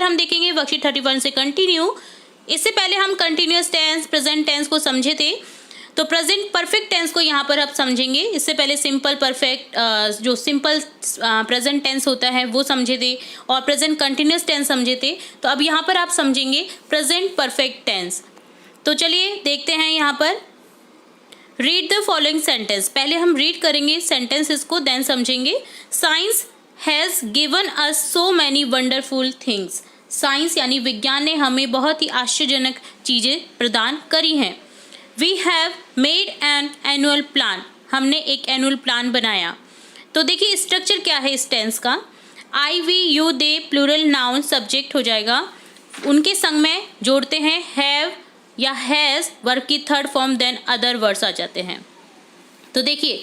हम देखेंगे वर्कशीट 31 से कंटिन्यू। इससे पहले हम कंटिन्यूअस टेंस, प्रेजेंट टेंस को समझे थे, तो प्रेजेंट परफेक्ट टेंस को यहाँ पर आप समझेंगे। इससे पहले सिंपल परफेक्ट, जो सिंपल प्रेजेंट टेंस होता है वो समझे थे, और प्रेजेंट कंटिन्यूअस टेंस समझे थे। तो अब यहाँ पर आप समझेंगे प्रेजेंट परफेक्ट टेंस। तो चलिए देखते हैं यहाँ पर। रीड द फॉलोइंग सेंटेंस, पहले हम रीड करेंगे सेंटेंसेस को, देन समझेंगे। Science has given us so many wonderful things. Science यानी विज्ञान ने हमें बहुत ही आश्चर्यजनक चीज़ें प्रदान करी हैं। We have made an annual plan, हमने एक एनुअल प्लान बनाया। तो देखिए स्ट्रक्चर क्या है इस टेंस का। I, we, you, they plural noun subject हो जाएगा, उनके संग में जोड़ते हैं हैव या हैज़, वर्ब की third form, then other words आ जाते हैं। तो देखिए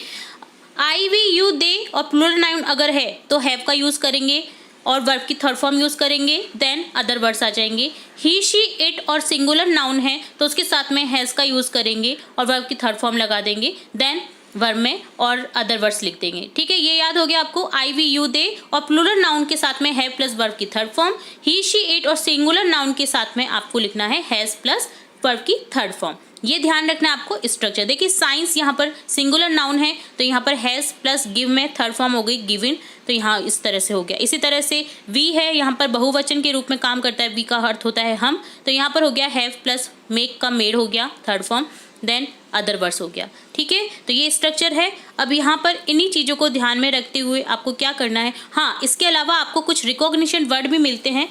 आई, वी, यू, दे और प्लूरल नाउन अगर है तो हैव का यूज़ करेंगे और वर्ब की थर्ड फॉर्म यूज़ करेंगे, देन अदर वर्ड्स आ जाएंगे। ही, शी, इट और सिंगुलर नाउन है तो उसके साथ में हैज़ का यूज़ करेंगे और वर्ब की थर्ड फॉर्म लगा देंगे, देन वर्ब में और अदर वर्ड्स लिख देंगे। ठीक है, ये याद हो गया आपको। आई, वी, यू, दे और प्लूरल नाउन के साथ में हैव प्लस वर्ब की third form. He, she, it और सिंगुलर नाउन के साथ में आपको लिखना है हैज़ प्लस वर्ब की थर्ड फॉर्म। ये ध्यान रखना है आपको स्ट्रक्चर। देखिए साइंस यहाँ पर सिंगुलर नाउन है तो यहाँ पर हैज़ प्लस गिव में थर्ड फॉर्म हो गई गिवन, तो यहाँ इस तरह से हो गया। इसी तरह से वी है, यहाँ पर बहुवचन के रूप में काम करता है, वी का अर्थ होता है हम, तो यहाँ पर हो गया हैव प्लस मेक का मेड हो गया third form, then other words हो गया। ठीक है, तो ये स्ट्रक्चर है। अब यहाँ पर इन्हीं चीज़ों को ध्यान में रखते हुए आपको क्या करना है, हाँ इसके अलावा आपको कुछ रिकॉग्निशन वर्ड भी मिलते हैं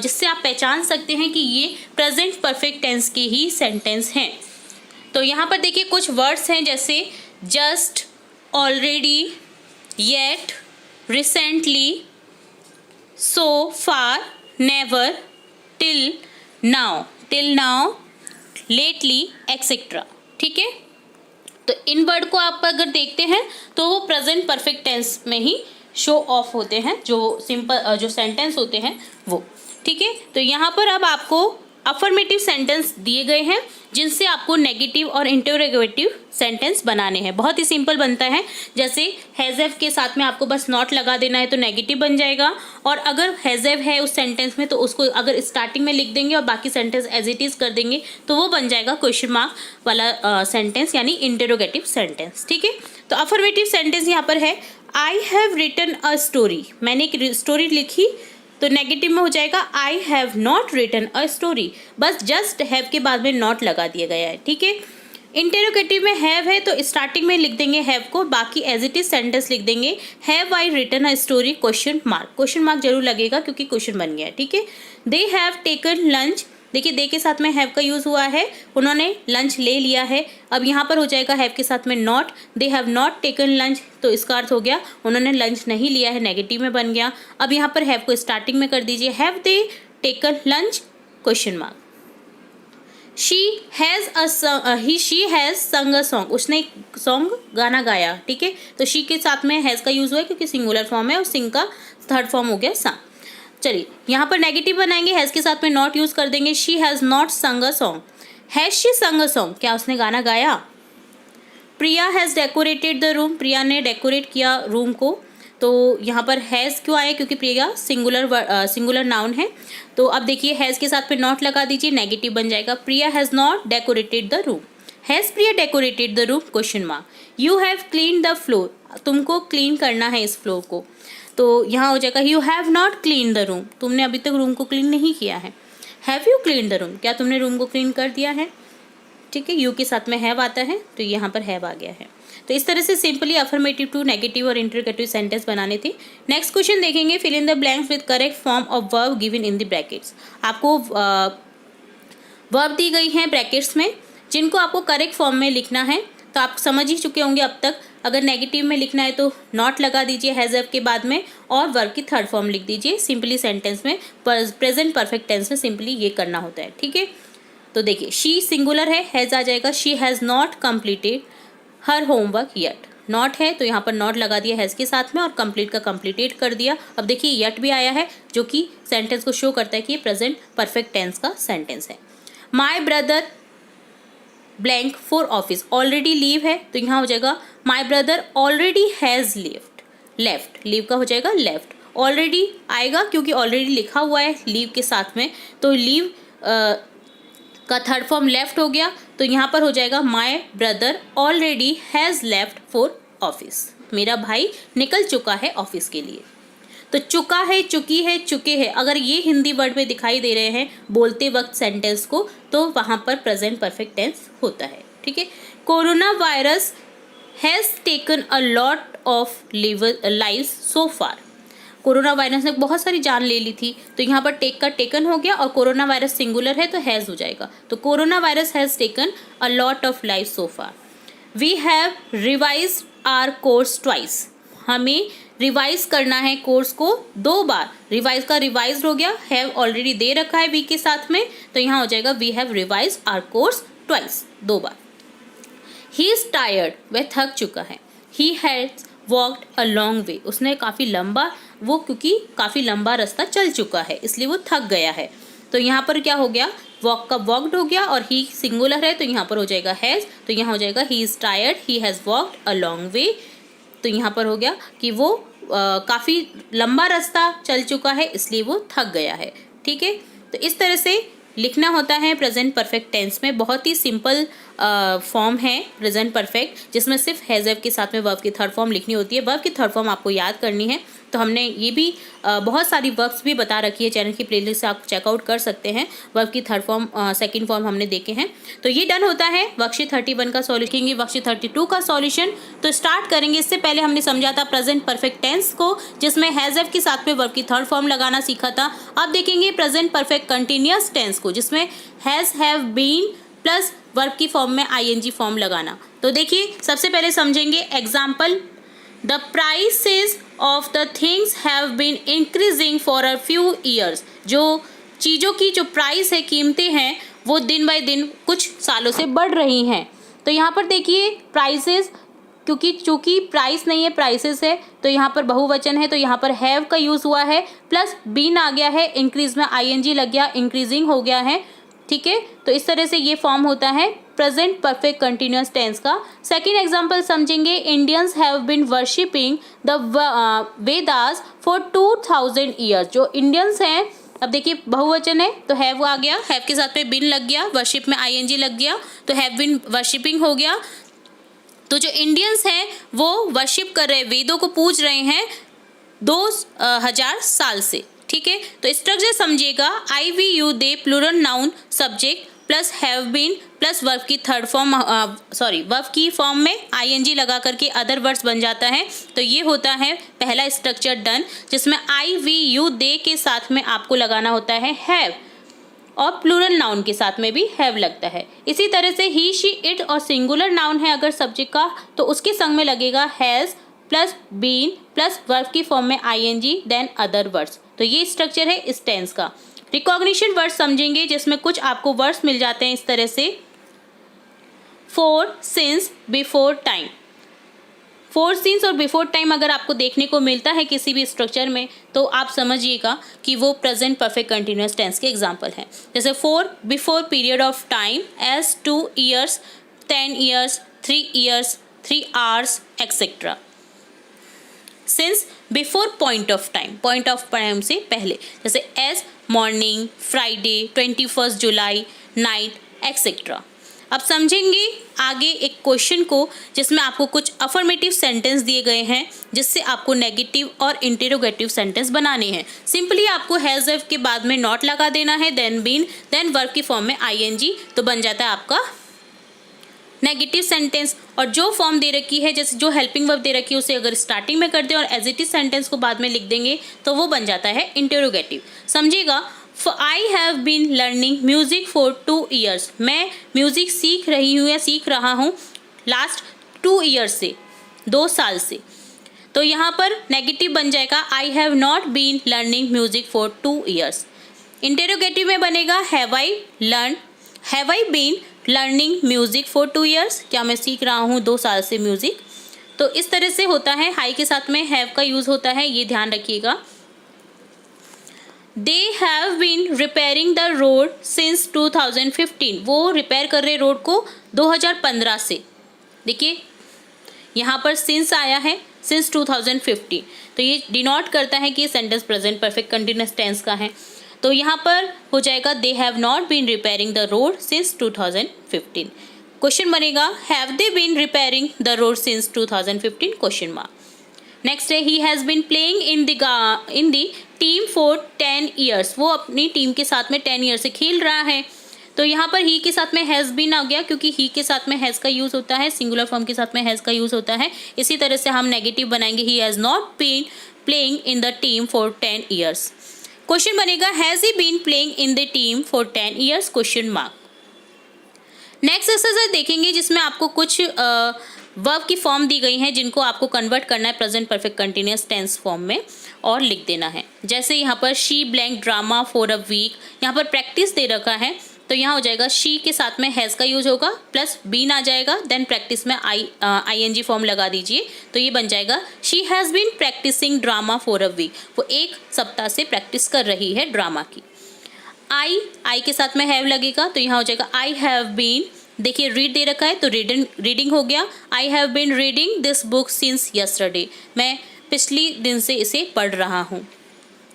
जिससे आप पहचान सकते हैं कि ये प्रेजेंट परफेक्ट टेंस के ही सेंटेंस हैं। तो यहाँ पर देखिए कुछ वर्ड्स हैं जैसे just, already, yet, recently, so far, never, till now, lately, etcetera. ठीक है, तो इन वर्ड को आप अगर देखते हैं तो वो प्रेजेंट परफेक्ट टेंस में ही शो ऑफ होते हैं, जो सिंपल जो सेंटेंस होते हैं वो। ठीक है, तो यहाँ पर अब आपको अफर्मेटिव सेंटेंस दिए गए हैं जिनसे आपको नेगेटिव और इंटरोगेटिव सेंटेंस बनाने हैं। बहुत ही सिंपल बनता है, जैसे हैज़ के साथ में आपको बस नॉट लगा देना है तो नेगेटिव बन जाएगा, और अगर हैज़ है उस सेंटेंस में तो उसको अगर स्टार्टिंग में लिख देंगे और बाकी सेंटेंस एज इट इज़ कर देंगे तो वो बन जाएगा क्वेश्चन मार्क वाला सेंटेंस यानी इंटरोगेटिव सेंटेंस। ठीक है, तो अफर्मेटिव सेंटेंस यहाँ पर है I have written a story, मैंने एक स्टोरी लिखी, तो नेगेटिव में हो जाएगा I have not written a story, बस जस्ट हैव के बाद में नॉट लगा दिया गया है। ठीक है, इंटरोगेटिव में हैव है तो स्टार्टिंग में लिख देंगे हैव को, बाकी एज इट इज सेंटेंस लिख देंगे have I written a story question mark जरूर लगेगा क्योंकि क्वेश्चन बन गया है। ठीक है, दे हैव टेकन लंच, देखिए दे के साथ में हैव का यूज़ हुआ है, उन्होंने लंच ले लिया है। अब यहाँ पर हो जाएगा हैव के साथ में not, they have not taken lunch, तो इसका अर्थ हो गया उन्होंने लंच नहीं लिया है, नेगेटिव में बन गया। अब यहाँ पर हैव को स्टार्टिंग में कर दीजिए, have they taken lunch question mark. She has संग अ सॉन्ग, उसने एक सॉन्ग गाना गाया। ठीक है, तो शी के साथ में हैज़ का यूज़ हुआ है क्योंकि सिंगुलर फॉर्म है और सिंग का थर्ड फॉर्म हो गया सा। चलिए यहाँ पर नेगेटिव बनाएंगे, हैज़ के साथ में नॉट यूज़ कर देंगे, शी हैज़ नॉट संग अ सॉन्ग। हैज़ शी संग अ सॉन्ग, क्या उसने गाना गाया। प्रिया हैज़ डेकोरेटेड द रूम, प्रिया ने डेकोरेट किया रूम को, तो यहाँ पर हैज़ क्यों आया क्योंकि प्रिया सिंगुलर नाउन है। तो अब देखिए हैज़ के साथ में नॉट लगा दीजिए, नेगेटिव बन जाएगा, Priya has not decorated the room. Has Priya decorated the room question mark. You have clean the floor, तुमको क्लीन करना है इस फ्लोर को, तो यहाँ हो जाएगा you have not clean the room, तुमने अभी तक रूम को क्लीन नहीं किया है। Have you clean the room, क्या तुमने रूम को क्लीन कर दिया है। ठीक है, यू के साथ में हैव आता है तो यहाँ पर हैव आ गया है। तो इस तरह से सिंपली अफर्मेटिव टू नेगेटिव और इंटरोगेटिव सेंटेंस बनाने थे। नेक्स्ट क्वेश्चन देखेंगे, fill in the blanks with correct form of verb given in the brackets. आपको वर्ब दी गई हैं ब्रैकेट्स में जिनको आपको करेक्ट फॉर्म में लिखना है, तो आप समझ ही चुके होंगे अब तक। अगर नेगेटिव में लिखना है तो नॉट लगा दीजिए हैज़ के बाद में और वर्ब की थर्ड फॉर्म लिख दीजिए। सिंपली सेंटेंस में प्रेजेंट परफेक्ट टेंस में सिंपली ये करना होता है। ठीक है, तो देखिए शी सिंगुलर है, हैज़ आ जाएगा, she has not completed her homework yet. Not है तो यहाँ पर नॉट लगा दिया हैज़ के साथ में और कंप्लीट का कंप्लीटेड कर दिया। अब देखिए येट भी आया है जो कि सेंटेंस को शो करता है कि ये प्रेजेंट परफेक्ट टेंस का सेंटेंस है। My brother blank for office, already leave है तो यहाँ हो जाएगा my brother already has left, leave का हो जाएगा लेफ्ट, ऑलरेडी आएगा क्योंकि ऑलरेडी लिखा हुआ है लीव के साथ में, तो लीव का थर्ड फॉर्म लेफ्ट हो गया, तो यहाँ पर हो जाएगा my brother already has left for office. मेरा भाई निकल चुका है ऑफिस के लिए। तो चुका है, चुकी है, चुके हैं, अगर ये हिंदी वर्ड में दिखाई दे रहे हैं बोलते वक्त सेंटेंस को, तो वहाँ पर प्रेजेंट परफेक्ट टेंस होता है। ठीक है। Corona virus has taken a lot of lives so far. Corona virus ने बहुत सारी जान ले ली थी, तो यहाँ पर टेक का टेकन हो गया और कोरोना वायरस सिंगुलर है तो हैज़ हो जाएगा। तो corona virus has taken a lot of life so far. We have revise our course twice. हमें रिवाइज करना है कोर्स को 2 बार। रिवाइज का रिवाइज हो गया, हैव ऑलरेडी दे रखा है वी के साथ में, तो यहाँ हो जाएगा we have revise our course twice, 2 बार। ही इज टायर्ड, वह थक चुका है। He has walked a long way, उसने काफ़ी लंबा, वो क्योंकि काफ़ी लंबा रास्ता चल चुका है इसलिए वो थक गया है। तो यहाँ पर क्या हो गया, वॉक का वॉकड हो गया और ही सिंगुलर है तो यहाँ पर हो जाएगा हैज़, तो यहाँ हो जाएगा he is tired, he has walked a long वे। तो यहाँ पर हो गया कि वो काफ़ी लंबा रास्ता चल चुका है इसलिए वो थक गया है। ठीक है। तो इस तरह से लिखना होता है प्रेजेंट परफेक्ट टेंस में। बहुत ही सिंपल फॉर्म है प्रेजेंट परफेक्ट, जिसमें सिर्फ हैज़ हैव के साथ में वर्ब की थर्ड फॉर्म लिखनी होती है। वर्ब की थर्ड फॉर्म आपको याद करनी है, तो हमने ये भी बहुत सारी वर्ब्स भी बता रखी है, चैनल की प्लेलिस्ट से आप चेकआउट कर सकते हैं। वर्ब की थर्ड फॉर्म सेकंड फॉर्म हमने देखे हैं। तो ये डन होता है वर्कशीट 31 का सॉल्यूशन। वर्कशीट 32 का सॉल्यूशन तो स्टार्ट करेंगे। इससे पहले हमने समझा था प्रेजेंट परफेक्ट टेंस को, जिसमें हैज़ हैव के साथ में वर्ब की थर्ड फॉर्म लगाना सीखा था। अब देखेंगे प्रेजेंट परफेक्ट कंटिन्यूअस टेंस को, जिसमें has have been plus verb की फॉर्म में आईएनजी फॉर्म लगाना। तो देखिए सबसे पहले समझेंगे example. The prices of the things have been increasing for a few years. जो चीज़ों की जो प्राइस है, कीमतें हैं, वो दिन बाय दिन कुछ सालों से बढ़ रही हैं। तो यहाँ पर देखिए प्राइसेस, क्योंकि चूँकि प्राइस नहीं है प्राइसेस है, तो यहाँ पर बहुवचन है, तो यहाँ पर हैव का यूज़ हुआ है, प्लस बीन आ गया है, इंक्रीज में आईएनजी लग गया, इंक्रीजिंग हो गया है। ठीक है। तो इस तरह से ये फॉर्म होता है प्रेजेंट परफेक्ट कंटिन्यूअस टेंस का। सेकंड एग्जांपल समझेंगे। Indians have been worshipping the Vedas for 2000 years. जो इंडियंस हैं, अब देखिए बहुवचन है तो हैव आ गया, हैव के साथ में बिन लग गया, वर्शिप में आईएनजी लग गया, तो हैव बीन वर्शिपिंग हो गया। तो जो इंडियंस हैं वो वर्शिप कर रहे, वेदों को पूज रहे हैं 2000 साल से। ठीक है। तो स्ट्रक्चर समझिएगा। I we you they plural noun subject plus have been plus verb की थर्ड फॉर्म, वर्ब की फॉर्म में आईएनजी लगा करके अदर वर्ड्स बन जाता है। तो ये होता है पहला स्ट्रक्चर डन, जिसमें आई वी यू दे के साथ में आपको लगाना होता है हैव, और प्लूरल नाउन के साथ में भी हैव लगता है। इसी तरह से ही शी इट और सिंगुलर नाउन है अगर सब्जेक्ट का, तो उसके संग में लगेगा has plus been plus verb की फॉर्म में आईएनजी देन अदर वर्ड्स। तो ये स्ट्रक्चर है इस टेंस का। रिकॉग्निशन वर्ड्स समझेंगे, जिसमें कुछ आपको वर्ड्स मिल जाते हैं इस तरह से। For, since, before time. For, since और बिफोर टाइम अगर आपको देखने को मिलता है किसी भी स्ट्रक्चर में, तो आप समझिएगा कि वो प्रेजेंट परफेक्ट कंटिन्यूअस टेंस के एग्जाम्पल हैं। जैसे for before period of time as 2 years, 10 years, 3 years, 3 hours etcetera. Since before point of time, point of time से पहले, जैसे as morning, Friday, 21 July, night etcetera. अब समझेंगे आगे एक क्वेश्चन को, जिसमें आपको कुछ अफर्मेटिव सेंटेंस दिए गए हैं, जिससे आपको नेगेटिव और इंटेरोगेटिव सेंटेंस बनाने हैं। सिंपली आपको हैज़ हैव के बाद में नॉट लगा देना है, देन बीन, देन वर्ब की फॉर्म में आईएनजी, तो बन जाता है आपका नेगेटिव सेंटेंस। और जो फॉर्म दे रखी है, जैसे जो हेल्पिंग वर्ब दे रखी है, उसे अगर स्टार्टिंग में कर दें और एज इट इज सेंटेंस को बाद में लिख देंगे, तो वो बन जाता है इंटेरोगेटिव। समझिएगा। I have been learning music for 2 years. मैं म्यूजिक सीख रही हूँ या सीख रहा हूँ लास्ट 2 ईयर्स से, 2 साल से। तो यहाँ पर नेगेटिव बन जाएगा I have not been learning music for 2 years. Interrogative में बनेगा have I learn, have I been learning music for 2 years. क्या मैं सीख रहा हूँ 2 साल से म्यूजिक। तो इस तरह से होता है। हाई के साथ में हैव का यूज होता है, ये ध्यान रखिएगा। They have been repairing the road since 2015। वो रिपेयर कर रहे रोड को 2015 से। देखिए यहाँ पर सिंस आया है, सिंस 2015। तो ये डिनोट करता है कि ये sentence present perfect continuous tense का है। तो यहाँ पर हो जाएगा they have not been repairing the road since 2015। Question बनेगा have they been repairing the road since 2015 question mark. Next है he has been playing in the team for 10 years. वो अपनी टीम के साथ में 10 ईयर से खेल रहा है। तो यहाँ पर ही के साथ में हैज़ बीन आ गया, क्योंकि ही के साथ में हैज़ का यूज़ होता है, सिंगुलर फॉर्म के साथ में हैज़ का यूज़ होता है। इसी तरह से हम नेगेटिव बनाएंगे he has not been playing in the team for 10 years. Question बनेगा has he been playing in the team for 10 years question mark. Next exercise देखेंगे जिसमें आपको कुछ वर्ब की फॉर्म दी गई हैं जिनको आपको कन्वर्ट करना है present perfect continuous tense form में और लिख देना है। जैसे यहाँ पर she blank drama for a week, यहाँ पर प्रैक्टिस दे रखा है तो यहाँ हो जाएगा शी के साथ में हैज़ का यूज होगा प्लस बीन आ जाएगा, देन प्रैक्टिस में ING फॉर्म लगा दीजिए तो ये बन जाएगा she has been practising drama for a week. वो एक सप्ताह से प्रैक्टिस कर रही है ड्रामा की। आई के साथ में हैव लगेगा तो यहाँ हो जाएगा आई हैव बीन, देखिए रीड दे रखा है तो रीडिंग हो गया। I have been reading this book since yesterday, मैं पिछली दिन से इसे पढ़ रहा हूँ,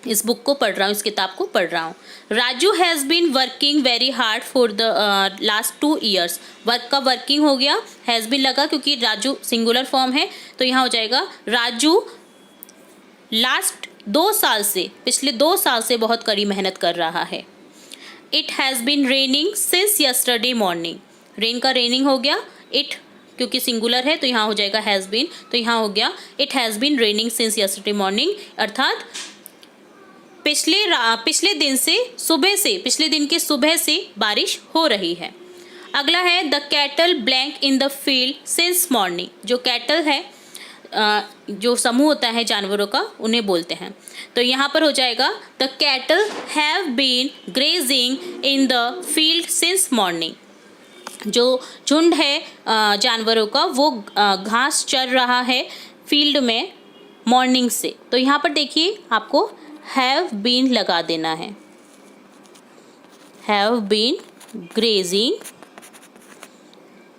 इस बुक को पढ़ रहा हूँ, इस किताब को पढ़ रहा हूँ। Raju has been working very hard for the last 2 years, work का वर्किंग हो गया, हैज़ बीन लगा क्योंकि राजू सिंगुलर फॉर्म है तो यहाँ हो जाएगा राजू लास्ट 2 साल से, पिछले 2 साल से बहुत कड़ी मेहनत कर रहा है। It has been raining since yesterday morning, rain का रेनिंग हो गया, इट क्योंकि सिंगुलर है तो यहाँ हो जाएगा हैज़ बीन, तो यहाँ हो गया it has been raining since yesterday morning, अर्थात पिछले दिन से सुबह से, पिछले दिन की सुबह से बारिश हो रही है। अगला है the cattle blank in the field since morning, जो कैटल है जो समूह होता है जानवरों का उन्हें बोलते हैं। तो यहाँ पर हो जाएगा the cattle have been grazing in the field since morning, जो झुंड है जानवरों का वो घास चर रहा है फील्ड में मॉर्निंग से। तो यहाँ पर देखिए आपको हैव बीन लगा देना है, have been grazing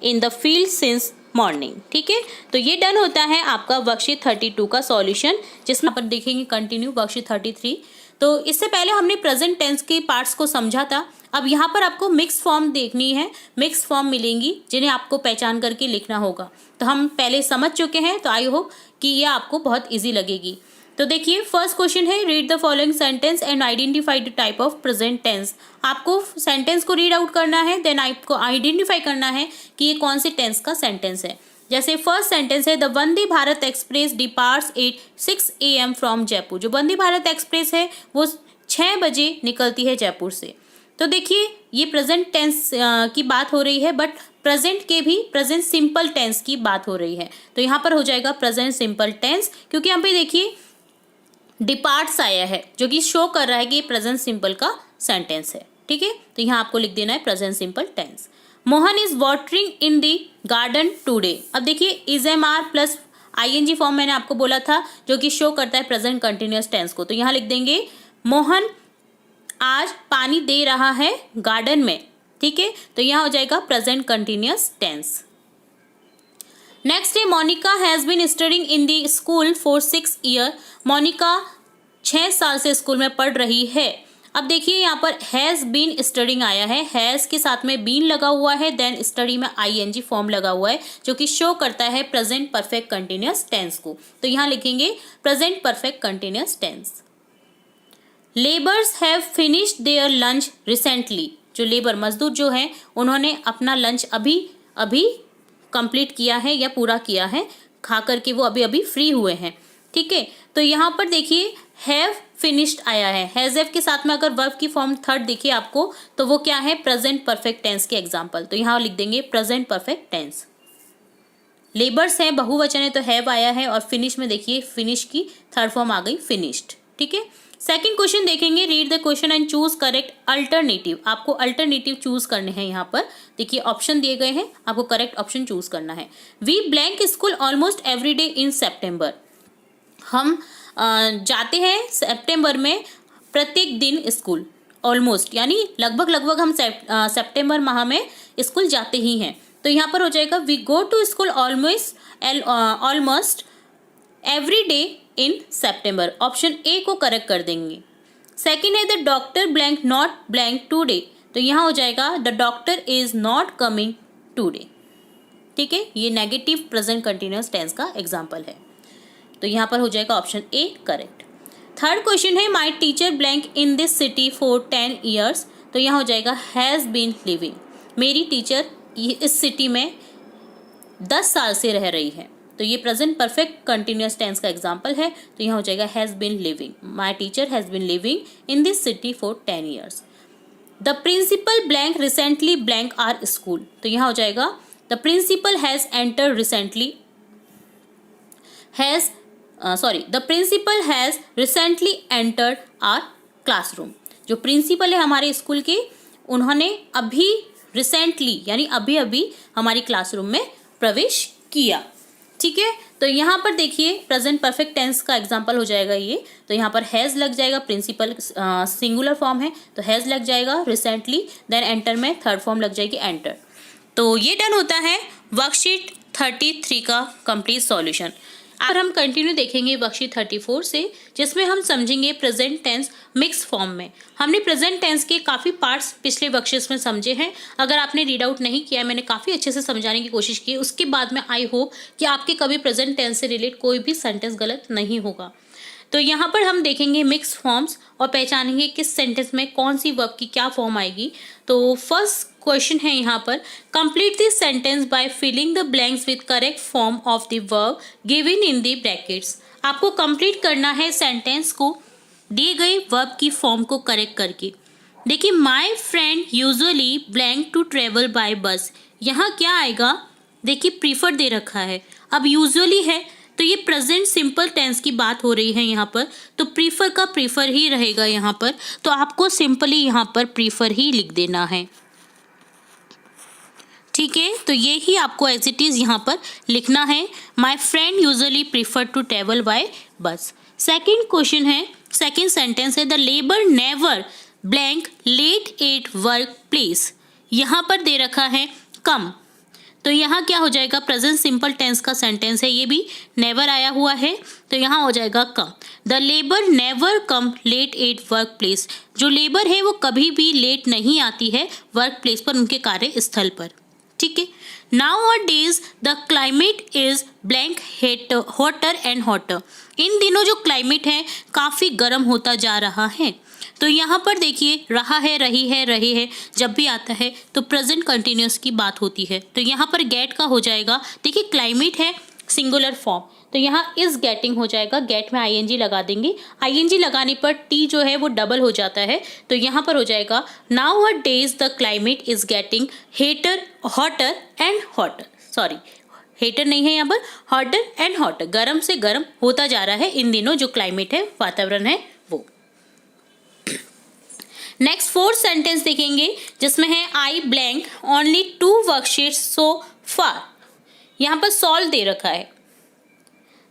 in the field since morning. ठीक है, तो ये डन होता है आपका वर्कशीट 32 का सॉल्यूशन, जिसमें अपन देखेंगे कंटिन्यू वर्कशीट 33। तो इससे पहले हमने प्रेजेंट टेंस के पार्ट्स को समझा था। अब यहाँ पर आपको मिक्स फॉर्म देखनी है, मिक्स फॉर्म मिलेंगी जिन्हें आपको पहचान करके लिखना होगा। तो हम पहले समझ चुके हैं तो आई होप कि ये आपको बहुत ईजी लगेगी। तो देखिए फर्स्ट क्वेश्चन है read the following sentence and identify the type of present tense. आपको सेंटेंस को रीड आउट करना है, देन आपको आइडेंटिफाई करना है कि ये कौन से टेंस का सेंटेंस है। जैसे फर्स्ट सेंटेंस है the Vande Bharat express departs at 6 AM from Jaipur. जो वंदे भारत एक्सप्रेस है वो 6 बजे निकलती है जयपुर से। तो देखिए ये प्रेजेंट टेंस की बात हो रही है, बट प्रेजेंट के भी प्रेजेंट सिंपल टेंस की बात हो रही है। तो यहाँ पर हो जाएगा प्रेजेंट सिंपल टेंस, क्योंकि यहाँ पे देखिए डिपार्ट्स आया है जो कि शो कर रहा है कि ये प्रेजेंट सिंपल का सेंटेंस है। ठीक है, तो यहाँ आपको लिख देना है present simple tense. Mohan is watering in the garden today. अब देखिए इज MR प्लस ING फॉर्म मैंने आपको बोला था जो कि शो करता है प्रेजेंट कंटिन्यूअस टेंस को। तो यहाँ लिख देंगे मोहन आज पानी दे रहा है गार्डन में। ठीक है, तो यहाँ हो जाएगा प्रेजेंट कंटिन्यूअस टेंस। नेक्स्ट है Monika has been studying in the school for 6 year. Monika 6 साल से स्कूल में पढ़ रही है। अब देखिए यहाँ पर हैज़ बीन स्टडिंग आया है, हैज़ के साथ में बीन लगा हुआ है, देन स्टडी में ING फॉर्म लगा हुआ है जो कि शो करता है प्रेजेंट परफेक्ट कंटिन्यूअस टेंस को। तो यहाँ लिखेंगे present perfect continuous tense. Labours have finished their lunch recently. जो लेबर मजदूर जो हैं उन्होंने अपना लंच अभी कंप्लीट किया है या पूरा किया है, खा करके वो अभी फ्री हुए हैं। ठीक है, तो यहाँ पर देखिए हैव फिनिश्ड आया है, हैज़ हैव के साथ में अगर वर्ब की फॉर्म थर्ड दिखे आपको तो वो क्या है प्रेजेंट परफेक्ट टेंस के एग्जाम्पल। तो यहाँ लिख देंगे प्रेजेंट परफेक्ट टेंस। लेबर्स है बहुवचन है तो हैव आया है, और फिनिश में देखिए फिनिश की थर्ड फॉर्म आ गई फिनिश्ड। ठीक है, सेकंड क्वेश्चन देखेंगे read the question and choose correct alternative. आपको अल्टरनेटिव चूज करने हैं। यहाँ पर देखिए ऑप्शन दिए गए हैं, आपको करेक्ट ऑप्शन चूज करना है। We blank school almost every day in September. हम जाते हैं सितंबर में प्रत्येक दिन स्कूल, ऑलमोस्ट यानी लगभग हम सितंबर माह में स्कूल जाते ही हैं। तो यहाँ पर हो जाएगा we go to school almost every day in September, option A को करेक्ट कर देंगे। सेकेंड है the doctor blank not blank today, तो यहाँ हो जाएगा the doctor is not coming today. ठीक है, ये नेगेटिव प्रेजेंट कंटिन्यूअस टेंस का एग्जाम्पल है, तो यहाँ पर हो जाएगा option A correct. Third question है my teacher blank in this city for 10 years, तो यहाँ हो जाएगा हैज़ बीन लिविंग, मेरी टीचर इस सिटी में 10 साल से रह रही है, तो ये प्रेजेंट परफेक्ट कंटिन्यूअस टेंस का एग्जाम्पल है, तो यहाँ हो जाएगा has been living, my teacher has been living in this city for 10 years. The principal blank recently blank our school, तो यहाँ हो जाएगा the principal has enter recently the principal has recently entered our classroom, जो principal है हमारे school के, उन्होंने अभी रिसेंटली यानी अभी अभी हमारी क्लासरूम में प्रवेश किया। ठीक है, तो यहाँ पर देखिए प्रेजेंट परफेक्ट टेंस का एग्जाम्पल हो जाएगा ये, तो यहाँ पर हैज़ लग जाएगा, प्रिंसिपल सिंगुलर फॉर्म है तो हैज़ लग जाएगा, रिसेंटली देन एंटर में थर्ड फॉर्म लग जाएगी एंटर। तो ये डन होता है वर्कशीट 33 का कंप्लीट सॉल्यूशन। अब हम कंटिन्यू देखेंगे वर्कशीट 34 से, जिसमें हम समझेंगे प्रेजेंट टेंस मिक्स फॉर्म में। हमने प्रेजेंट टेंस के काफ़ी पार्ट्स पिछले वर्कशीट्स में समझे हैं, अगर आपने रीड आउट नहीं किया है, मैंने काफ़ी अच्छे से समझाने की कोशिश की, उसके बाद में आई होप कि आपके कभी प्रेजेंट टेंस से रिलेट कोई भी सेंटेंस गलत नहीं होगा। तो यहाँ पर हम देखेंगे मिक्स फॉर्म्स और पहचानेंगे किस सेंटेंस में कौन सी वर्ब की क्या फॉर्म आएगी। तो फर्स्ट क्वेश्चन है यहाँ पर, complete this sentence by filling the blanks with correct form of the verb given in the brackets. आपको कंप्लीट करना है सेंटेंस को दिए गए वर्ब की फॉर्म को करेक्ट करके। देखिए my friend usually blank to travel by bus, यहाँ क्या आएगा, देखिए प्रीफर दे रखा है, अब यूजुअली है तो ये प्रेजेंट सिंपल टेंस की बात हो रही है यहाँ पर, तो प्रीफर का प्रीफर ही रहेगा यहाँ पर, तो आपको सिंपली यहाँ पर प्रीफर ही लिख देना है। ठीक है, तो ये ही आपको एज इट इज़ यहाँ पर लिखना है, my friend usually prefer to travel by bus. Second question है, सेकेंड सेंटेंस है the labour never blank late at work place, यहाँ पर दे रखा है कम, तो यहाँ क्या हो जाएगा, प्रेजेंट सिंपल टेंस का सेंटेंस है, ये भी नेवर आया हुआ है, तो यहाँ हो जाएगा come. The labour never come late at work place, जो लेबर है वो कभी भी लेट नहीं आती है वर्क प्लेस पर, उनके कार्यस्थल पर। ठीक है, nowadays the climate is blank hotter and hotter, इन दिनों जो क्लाइमेट है काफ़ी गर्म होता जा रहा है, तो यहाँ पर देखिए रहा है, रही है, रहे है, जब भी आता है तो प्रेजेंट कंटिन्यूअस की बात होती है, तो यहाँ पर गेट का हो जाएगा, देखिए क्लाइमेट है सिंगुलर फॉर्म, तो यहाँ इज गेटिंग हो जाएगा, गेट में आईएनजी लगा देंगे, आईएनजी लगाने पर टी जो है वो डबल हो जाता है, तो यहाँ पर हो जाएगा nowadays the climate is getting hetter hotter and hotter, sorry hetter नहीं है यहाँ पर, हॉटर एंड हॉटर, गर्म से गर्म होता जा रहा है इन दिनों, जो क्लाइमेट है वातावरण है वो। नेक्स्ट फोर्थ सेंटेंस देखेंगे, जिसमें है आई ब्लैंक ओनली 2 वर्कशीट्स सो फार, यहाँ पर सॉल्व दे रखा है,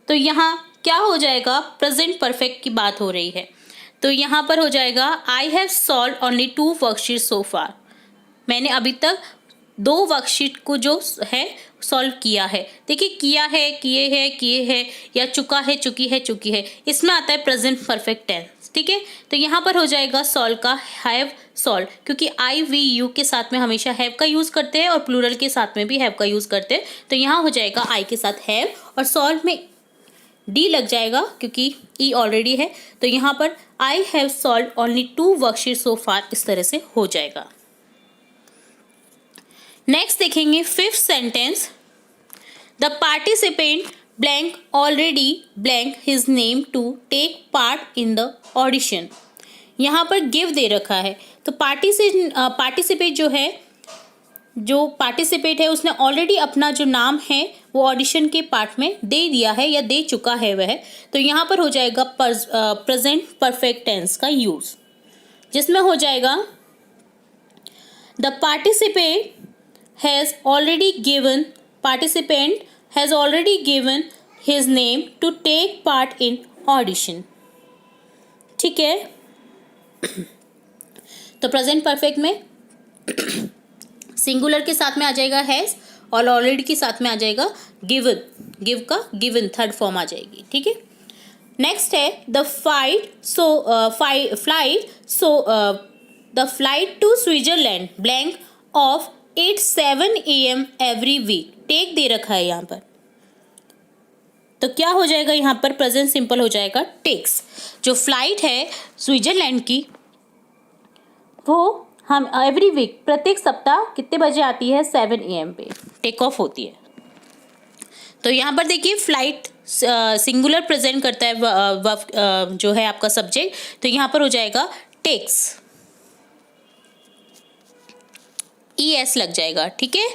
तो यहाँ क्या हो जाएगा, प्रेजेंट परफेक्ट की बात हो रही है, तो यहाँ पर हो जाएगा I have solve only 2 worksheet so far, मैंने अभी तक 2 वर्कशीट को जो है सॉल्व किया है। देखिए किया है, किए है या चुका है, चुकी है, चुकी है, इसमें आता है प्रेजेंट परफेक्ट टेंस। ठीक है, तो यहाँ पर हो जाएगा सॉल्व का हैव सॉल्व, क्योंकि आई वी यू के साथ में हमेशा हैव का यूज़ करते हैं और प्लूरल के साथ में भी हैव का यूज़ करते हैं, तो यहाँ हो जाएगा आई के साथ हैव और सॉल्व में डी लग जाएगा क्योंकि ई ऑलरेडी है, तो यहाँ पर I have solve only 2 worksheet so far, इस तरह से हो जाएगा। नेक्स्ट देखेंगे fifth sentence, the participant blank already blank his name to take part in the audition, यहाँ पर गिव दे रखा है, तो पार्टिसिपेट जो है, जो पार्टिसिपेट है उसने ऑलरेडी अपना जो नाम है वो ऑडिशन के पार्ट में दे दिया है या दे चुका है वह, तो यहाँ पर हो जाएगा प्रेजेंट परफेक्ट टेंस का यूज़, जिसमें हो जाएगा the participate has already given his name to take part in audition। ठीक है, तो प्रेजेंट परफेक्ट में सिंगुलर के साथ में आ जाएगा हैज और ऑलरेडी के साथ में आ जाएगा गिवन, गिव का गिवन थर्ड फॉर्म आ जाएगी, ठीक है। नेक्स्ट है the flight to Switzerland blank off 8:07 AM every week, take दे रखा है यहाँ पर, तो क्या हो जाएगा यहाँ पर, प्रेजेंट सिंपल हो जाएगा टेक्स। जो फ्लाइट है स्विट्जरलैंड की वो हम एवरी वीक प्रत्येक सप्ताह कितने बजे आती है, 7 AM पे टेक ऑफ होती है। तो यहाँ पर देखिए फ्लाइट सिंगुलर प्रेजेंट करता है जो है आपका सब्जेक्ट, तो यहाँ पर हो जाएगा टेक्स, ES लग जाएगा, ठीक है।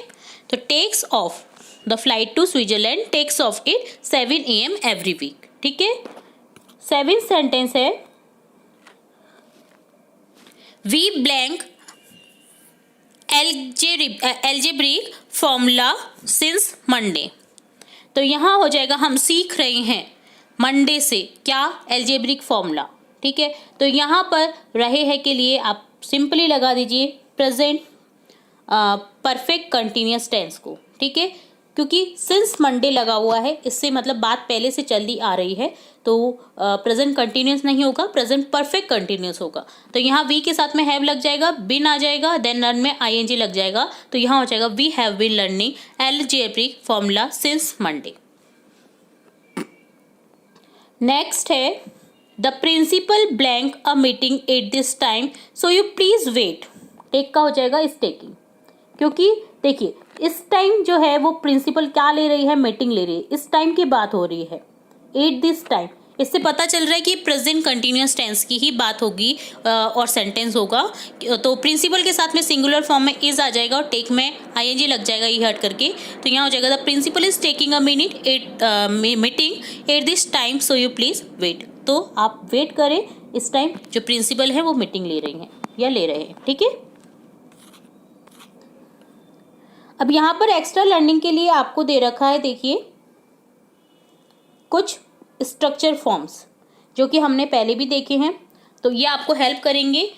तो takes off the flight to Switzerland takes off it 7 AM every week, ठीक है। 7th सेंटेंस है we blank algebraic formula since Monday, तो यहाँ हो जाएगा हम सीख रहे हैं मंडे से क्या, एल्जेब्रिक फॉर्मूला, ठीक है। तो यहाँ पर रहे हैं के लिए आप सिंपली लगा दीजिए प्रेजेंट परफेक्ट कंटिन्यूअस टेंस को, ठीक है, क्योंकि सिंस मंडे लगा हुआ है, इससे मतलब बात पहले से चली आ रही है, तो प्रेजेंट कंटिन्यूअस नहीं होगा, प्रेजेंट परफेक्ट कंटिन्यूअस होगा। तो यहाँ वी के साथ में हैव लग जाएगा, बिन आ जाएगा, देन लर्न में ING लग जाएगा, तो यहाँ हो जाएगा we have been learning algebraic formula since Monday. Next है the principal blank a meeting at this time so you please wait, take का हो जाएगा इस टेकिंग, क्योंकि देखिए इस टाइम जो है वो प्रिंसिपल क्या ले रही है, मीटिंग ले रही है, इस टाइम की बात हो रही है, एट दिस टाइम, इससे पता चल रहा है कि प्रेजेंट कंटिन्यूअस टेंस की ही बात होगी और सेंटेंस होगा। तो प्रिंसिपल के साथ में सिंगुलर फॉर्म में इज आ जाएगा और टेक में ING लग जाएगा ई हट करके, तो यहाँ हो जाएगा the principal is taking a meeting at this time so you please wait, तो आप वेट करें, इस टाइम जो प्रिंसिपल है वो मीटिंग ले रही हैं या ले रहे हैं, ठीक है। अब यहाँ पर एक्स्ट्रा लर्निंग के लिए आपको दे रखा है, देखिए कुछ स्ट्रक्चर फॉर्म्स जो कि हमने पहले भी देखे हैं, तो ये आपको हेल्प करेंगे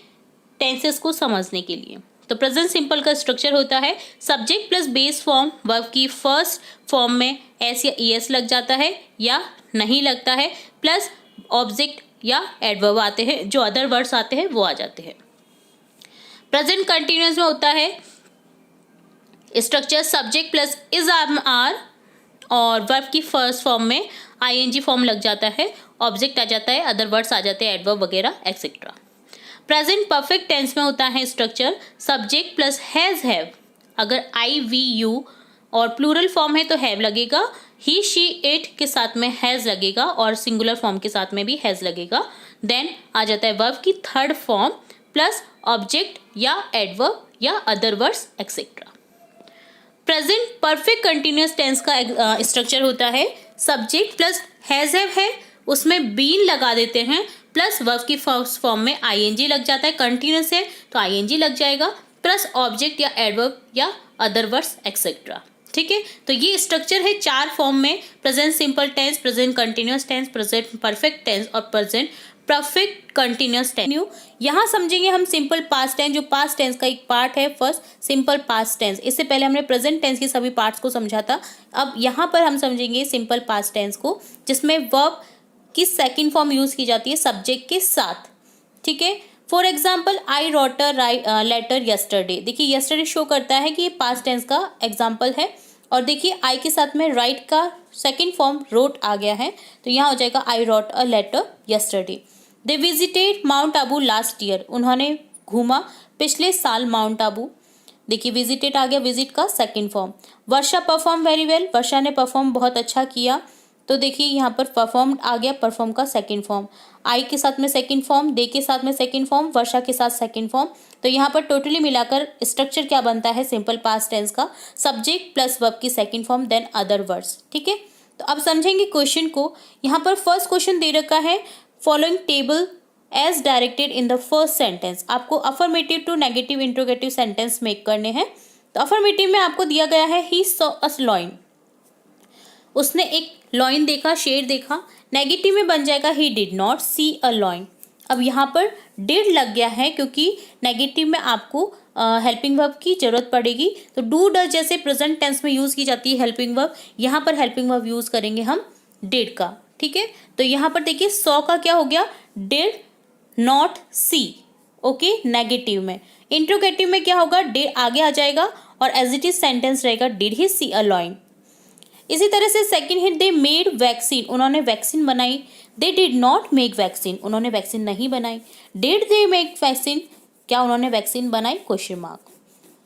टेंसेस को समझने के लिए। तो प्रेजेंट सिंपल का स्ट्रक्चर होता है subject plus base form, verb की फर्स्ट फॉर्म में एस या ES लग जाता है या नहीं लगता है, प्लस ऑब्जेक्ट या एडवर्ब आते हैं, जो अदर वर्ड्स आते हैं वो आ जाते हैं। प्रेजेंट कंटिन्यूअस में होता है structure subject plus is are और वर्ब की फर्स्ट फॉर्म में ING फॉर्म लग जाता है, ऑब्जेक्ट आ जाता है, अदर वर्ड्स आ जाते हैं, एडवर्ब वगैरह एक्सेट्रा। प्रेजेंट परफेक्ट टेंस में होता है structure subject plus has have, अगर I we you और प्लूरल फॉर्म है तो हैव लगेगा, ही शी इट के साथ में हैज़ लगेगा और सिंगुलर फॉर्म के साथ में भी हैज़ लगेगा, देन आ जाता है वर्ब की थर्ड फॉर्म प्लस ऑब्जेक्ट या एडवर्ब या other words etcetera. Present perfect continuous tense का स्ट्रक्चर होता है सब्जेक्ट प्लस हैज़ हैव है, उसमें बीन लगा देते हैं, प्लस वर्ब की फर्स्ट फॉर्म में ING लग जाता है, कंटिन्यूअस है तो ING लग जाएगा, प्लस ऑब्जेक्ट या एडवर्ब या अदर वर्ड्स एक्सेट्रा, ठीक है। तो ये स्ट्रक्चर है 4 फॉर्म में, present simple tense, present continuous tense, present perfect tense और प्रेजेंट परफेक्ट कंटिन्यूअस टेंस। यहाँ समझेंगे हम सिंपल पास्ट टेंस, जो पास्ट टेंस का एक पार्ट है फर्स्ट सिंपल पास्ट टेंस, इससे पहले हमने प्रेजेंट टेंस के सभी पार्ट्स को समझा था, अब यहाँ पर हम समझेंगे सिंपल पास्ट टेंस को, जिसमें वर्ब की सेकंड फॉर्म यूज़ की जाती है सब्जेक्ट के साथ, ठीक है। For example I wrote a letter yesterday, देखिए यस्टरडे शो करता है कि ये पास्ट टेंस का एग्जाम्पल है, और देखिए आई के साथ में राइट का सेकंड फॉर्म रोट आ गया है, तो यहाँ हो जाएगा I wrote a letter yesterday. They visited Mount Abu last year, उन्होंने घूमा पिछले साल माउंट आबू, देखिए विजिटेड आ गया, विजिट का सेकंड फॉर्म। वर्षा परफॉर्म वेरी वेल, वर्षा ने परफॉर्म बहुत अच्छा किया, तो देखिए यहाँ पर परफॉर्म आ गया, परफॉर्म का सेकंड फॉर्म, आई के साथ में सेकंड फॉर्म, दे के साथ में सेकंड फॉर्म, वर्षा के साथ सेकंड फॉर्म, तो यहाँ पर टोटली मिलाकर स्ट्रक्चर क्या बनता है सिंपल पास्ट टेंस का, सब्जेक्ट प्लस वर्ब की second form then other words, ठीक है। तो अब समझेंगे क्वेश्चन को। यहाँ पर फर्स्ट क्वेश्चन दे रखा है following table as directed in the first sentence, आपको affirmative to negative interrogative sentence make करने हैं। तो अफर्मेटिव में आपको दिया गया है ही सॉ अ लॉइन, उसने एक लॉइन देखा, शेर देखा। नेगेटिव में बन जाएगा he did not see a lion, अब यहाँ पर डिड लग गया है क्योंकि नेगेटिव में आपको हेल्पिंग वर्ब की जरूरत पड़ेगी। तो डू डज जैसे प्रेजेंट टेंस में यूज की जाती है हेल्पिंग वर्ब, यहाँ पर हेल्पिंग वर्ब यूज करेंगे हम डिड का। ठीक है, तो यहाँ पर देखिए सॉ का क्या हो गया, did not see. Okay, negative में। इंट्रोगेटिव में क्या होगा, डिड आगे आ जाएगा और एज इट इज सेंटेंस रहेगा did he see a lion. इसी तरह से second hint, they made vaccine, उन्होंने वैक्सीन बनाई। They did not make vaccine, उन्होंने वैक्सीन नहीं बनाई। डिड दे मेक वैक्सीन, क्या उन्होंने वैक्सीन बनाई, क्वेश्चन मार्क।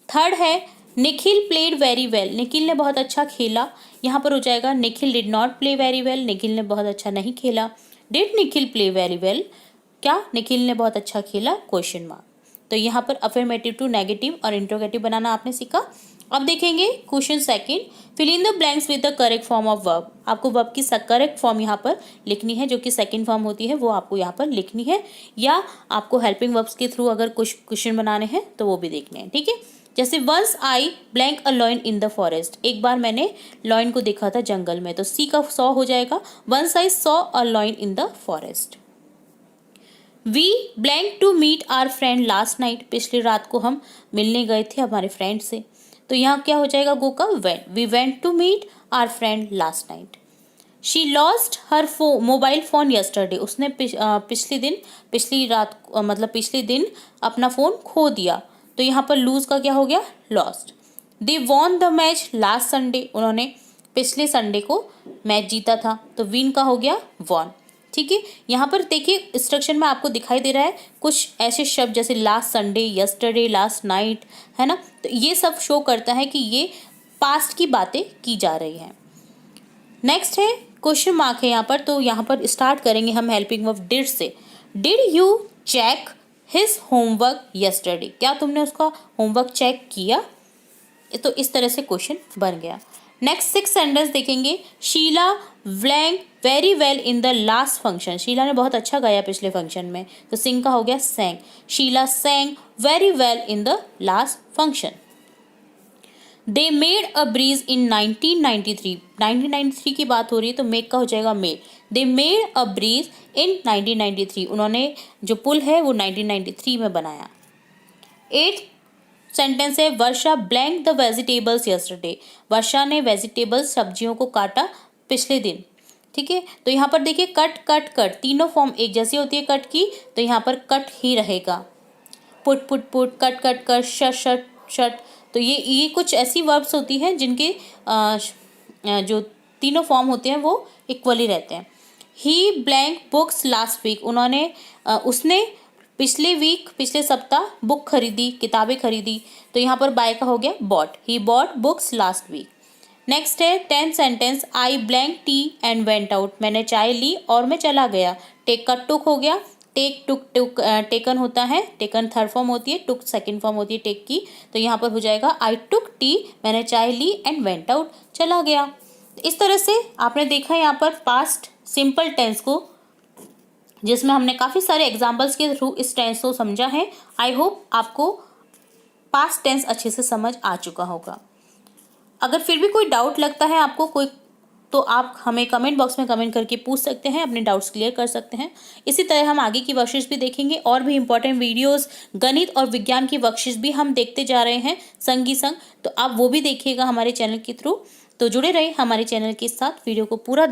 थर्ड है Nikhil played very well, Nikhil ने बहुत अच्छा खेला। यहाँ पर हो जाएगा Nikhil did not play very well, Nikhil ने बहुत अच्छा नहीं खेला। Did Nikhil play very well, क्या निखिल ने बहुत अच्छा खेला, क्वेश्चन मार्क। तो यहाँ पर अफर्मेटिव टू नेगेटिव और इंट्रोगेटिव बनाना आपने सीखा। अब देखेंगे question second, fill in the blanks with the correct form of verb. आपको वर्ब की करेक्ट फॉर्म यहाँ पर लिखनी है, जो कि सेकंड फॉर्म होती है वो आपको यहाँ पर लिखनी है, या आपको हेल्पिंग वर्ब्स के थ्रू अगर कुछ क्वेश्चन बनाने हैं तो वो भी देखने हैं। ठीक है, जैसे once I blank a lion in the forest, एक बार मैंने लॉयन को देखा था जंगल में, तो सी का सॉ हो जाएगा, once I saw a lion in the forest. We blank to meet our friend last night, पिछली रात को हम मिलने गए थे हमारे फ्रेंड से, तो यहाँ क्या हो जाएगा गो का went, we went to meet our friend last night. She lost her mobile phone yesterday, उसने पिछली रात मतलब पिछले दिन अपना फ़ोन खो दिया, तो यहाँ पर लूज का क्या हो गया, lost. They won the match last Sunday, उन्होंने पिछले संडे को मैच जीता था, तो विन का हो गया वॉन। ठीक है, यहाँ पर देखिए इंस्ट्रक्शन में आपको दिखाई दे रहा है कुछ ऐसे शब्द जैसे last Sunday, yesterday, last night, है ना, तो ये सब शो करता है कि ये पास्ट की बातें की जा रही हैं। नेक्स्ट है क्वेश्चन मार्क है यहाँ पर, तो यहाँ पर स्टार्ट करेंगे हम हेल्पिंग वर्ब डिड से। Did you check his homework yesterday, क्या तुमने उसका होमवर्क चेक किया, तो इस तरह से क्वेश्चन बन गया। नेक्स्ट 6 सेंटेंस देखेंगे, Sheela blank very well in the last function, शीला ने बहुत अच्छा गाया पिछले फंक्शन में, तो सिंग का हो गया sang, Sheela sang very well in the last function. They made a bridge in 1993, 1993 की बात हो रही है तो मेक का हो जाएगा made, they made a bridge in 1993, उन्होंने जो पुल है वो 1993 में बनाया। 8 सेंटेंस है, वर्षा ब्लैंक द वेजिटेबल्स यस्टरडे, वर्षा ने वेजिटेबल्स सब्जियों को काटा पिछले दिन। ठीक है, तो यहाँ पर देखिए कट कट कट, तीनों फॉर्म एक जैसी होती है कट की, तो यहाँ पर कट ही रहेगा। Put put put, cut cut cut, shut shut shut, तो ये कुछ ऐसी वर्ब्स होती हैं जिनके जो तीनों फॉर्म होते हैं वो इक्वली रहते हैं। ही ब्लैंक बुक्स लास्ट वीक, उसने पिछले सप्ताह बुक खरीदी, किताबें खरीदी, तो यहाँ पर बाय का हो गया bought, he bought books last week. Next है 10 sentence, I blank tea and went out, मैंने चाय ली और मैं चला गया, टेक का टुक हो गया, टेक टुक टेकन होता है, टेकन थर्ड फॉर्म होती है, टुक सेकंड फॉर्म होती है टेक की, तो यहाँ पर हो जाएगा आई टुक टी, मैंने चाय ली, एंड वेंट आउट, चला गया। इस तरह से आपने देखा यहाँ पर पास्ट सिंपल टेंस को, जिसमें हमने काफ़ी सारे एग्जाम्पल्स के थ्रू इस टेंस को समझा है। आई होप आपको पास्ट टेंस अच्छे से समझ आ चुका होगा। अगर फिर भी कोई डाउट लगता है आपको कोई, तो आप हमें कमेंट बॉक्स में कमेंट करके पूछ सकते हैं, अपने डाउट्स क्लियर कर सकते हैं। इसी तरह हम आगे की वर्कशीट्स भी देखेंगे, और भी इंपॉर्टेंट वीडियोस गणित और विज्ञान की वर्कशीट्स भी हम देखते जा रहे हैं संग ही संग, तो आप वो भी देखिएगा हमारे चैनल के थ्रू। तो जुड़े रहे हमारे चैनल के साथ, वीडियो को पूरा